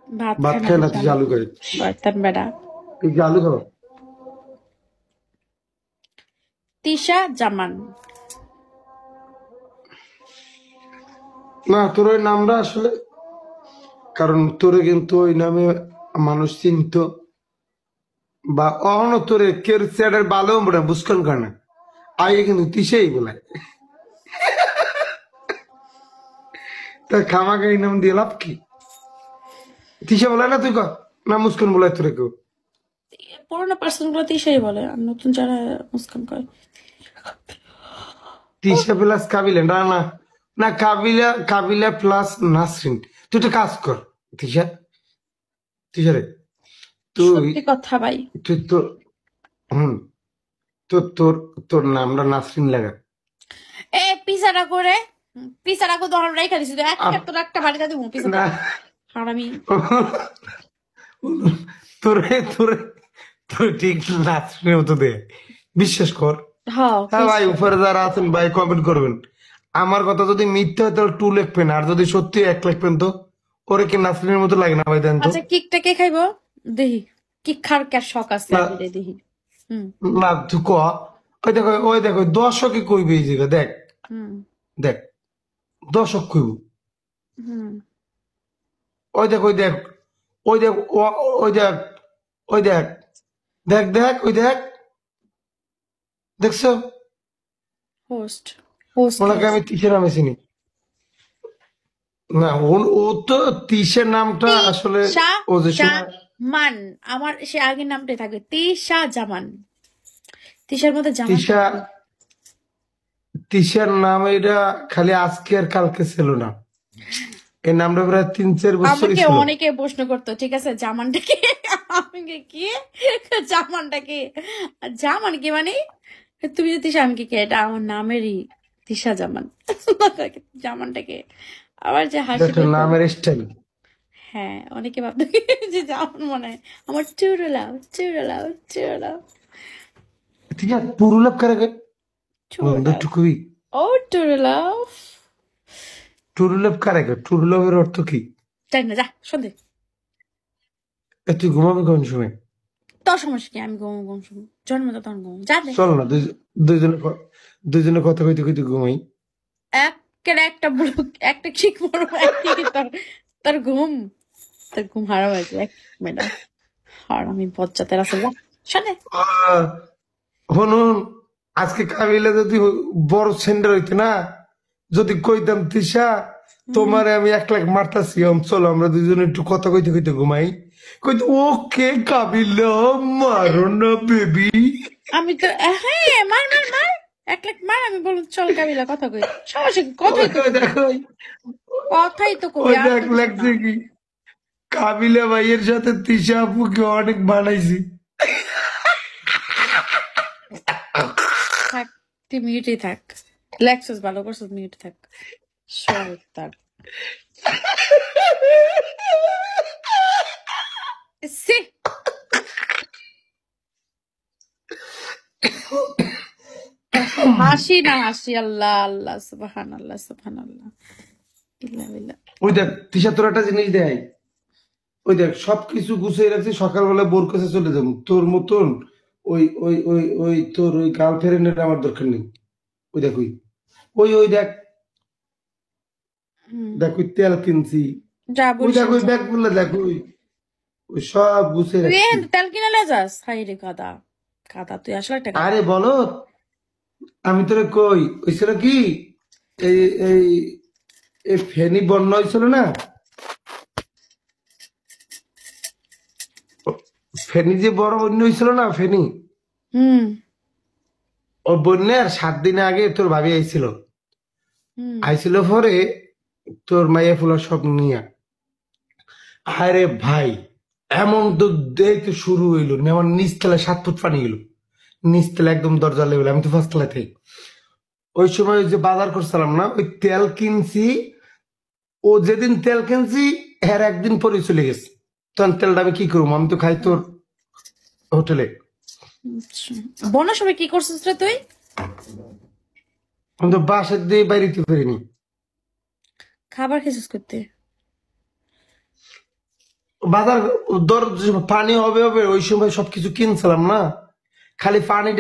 ভাত ভাত খায় না খায় না, বেশি তুই আলু আলু খাই। শয়তান বেটা। তুই কি আলু খাও? তিশা জামান। না, তোর ওই নামটা আসলে, কারণ তোরে কিন্তু ওই নামে মানুষ চিনত, বা অহন তোরে কের চেয়ারের ভালো বলে বুঝকান কারণে আগে কিন্তু তিসেই বলে। তা খামাকে এই নাম দিয়ে লাভ কি? তিসে বলে না তুই ক, না মুস্কান বলে তোরে কেউ? পুরোনো পার্সন গুলো তিশাই বলে, আর নতুন যারা মুস্কান করে। তিসা প্লাস কাবিলা, না না না, কাবিলা কাবিলা প্লাস নাসরিন। তুই একটা কাজ কর তিসা, তিসা রে, তুই সত্যি কথা ভাই। তুই তোর হম তোর তোর তোর নামটা নাসরিন লাগা। এ পিসাটা করে, পিসাটা করে তখন রেখা দিছি তো আপ- তোর একটা বাড়িতে দিব পিসাটা। না, হারামি। তোরে তোরে তোর ঠিক নাসরিনের মতো দে, বিশ্বাস কর। হ্যাঁ হ্যাঁ ভাই, বুঝছো। উপরে যারা আছেন ভাই কমেন্ট করবেন। আমার কথা যদি মিথ্যা হয় তাহলে 2 লিখবেন, আর যদি সত্যি 1 লিখবেন। তো ওরে কি নাসরিনের মতো লাগে না ভাই? দেন তো। আচ্ছা কেকটা কে খাইবো দেখি, কেক খাওয়ার কে শখ আছে না আমি রে দেখি। হুম না, তুই ক। ওই দেখো দর্শকে কইবে এই জায়গা, দেখ হুম দেখ, দর্শক কইব। হুম। ওই দেখ ওই দেখ ওই দেখ ওই দেখ ওই দেখ, দেখ দেখ ওই দেখ, দেখছো? হোস্ট, হোস্ট ওনাকে হোস্ট। আমি তিসের নামে চিনি না। ও তো তিসের নামটা আসলে, তিশা ও যে সময় জামান, আমার সে আগের নামটাই থাকবে তিশা জামান। তিশার মধ্যে জামান তিশা, থাকে। তিশার নাম এটা খালি আজকে আর কালকে ছিল না, এই নামটা প্রায় 3-4 বছরই আমাকে ছিল। অনেকে প্রশ্ন করতো, ঠিক আছে জামানটা কি, আমি কি জামানটা কি, জামান কি মানে তুমি যে তিশা, আমি কি এটা আমার নামেরই তিশা জামান। জামানটা কি, আবার যে হাসি এটা পেত। নামের স্টাইল। হ্যাঁ অনেকে ভাবতো কি যে জামান মনে হয় আমার চুরলাও চুরলাও চুরলাও ঠিক আছে, পুরুলাপ করে গে বন্ধু চুরলাও টুকুই। ও চুরলাও। টুরুলাপ কারে গে? টুরুলাপের অর্থ কি? যাই না যা সন্ধে। এ তুই ঘুমাবি কোন সময়? তোর সমস্যা কি, আমি ঘুম ঘুম শুনি জন্মটা তখন ঘুম যা দে। চল না, দুইজনে দুইজনে কথা কইতে কইতে ঘুমাই। একটা বুড়ো একটা কিক মারবো একদিকে তোর, তোর ঘুম, তোর ঘুম হারাম হয়েছে এক ম্যাডাম। আর আমি বজ্জাতের আছে যা শোনে। শুনুন, আজকে কাবিলা যদি বড় সেন্টার হইতে না, যদি কইতাম তিশা তোমারে আমি 1 লাখ মারতাছি, চলো আমরা দুইজনে একটু কথা কইতে কইতে ঘুমাই, কইতো ওকে কাবিলা মারো না বেবি। আমি তো হ্যাঁ মার মার মার, 1 লাখ মার, আমি বলুন চল কাবিলা কথা কই, সমস্যা কি, কথাই তো ওই কবি, দেখো, কথাই তো কবি, ওই আর দেখ তো কিছু না। লাগছে কি, কাবিলা ভাইয়ের সাথে তিশা আপুকে অনেক বানাইছি। থাক, তুই মিউটই থাক, লেক্সাস ভালো করছিস, মিউট থাক শয়তান। সি এত হাসি না হাসি, আল্লাহ আল্লাহ সুবহান আল্লাহ সুবহান আল্লাহ, ইল্লা বিল্লাহ। ওই দেখ তিশা তোর একটা জিনিস দেয়, ওই দেখ সবকিছু গুছিয়ে রাখছি, সকালবেলা বোর কাছে চলে যাবো তোর মতন। ওই তোর ওই গার্লফ্রেন্ডের আমার দরকার নেই। ওই দেখ ওই দেখ, হুম, দেখ ওই তেল কিনছি। যা ওই দেখ বরিশাল ওই যা। ব্যাগ গুলো, দেখ ওই ওই সব গুছিয়ে তুই রাখছি। তেল কিনে লে যাস, হাই রে গাদা, গাদা তুই আসলে একটা গাদা। আরে বলো, আমি তোরে কই ওইছিল কি, এই এই এই ফেনী বন্যা হয়েছিল না, ফেনী যে বড় বন্যা হয়েছিল না, ফেনী, হুম ও বন্যার 7 দিন আগে তোর ভাবি আইছিল। হুম আইছিল পরে তোর মাইয়া ফুলা সব নিয়া, আরে ভাই এমন তো দেখতে শুরু হইলো, আমার নিচতলায় 7 ফুট পানি গেল, নিচতলা একদম দরজা লেভেল, আমি তো ফার্স্ট তলায় থাকি। ওই সময় ওই যে বাজার করছিলাম না, ওই তেল কিনছি, ও যেদিন তেল কিনছি এর একদিন পরে চলে গেছে। তখন তেলটা আমি কি করবো, আমি তো খাই তোর হোটেলে। আচ্ছা। বন্যার সময় কি করছিস রে তুই? আমি তো বাসার দিয়ে বাইরেতে পারিনি। খাবার খেয়েছিস করতে? বাজার দর পানি হবে হবে ওই সময় সবকিছু কিনছিলাম না, খালি পানি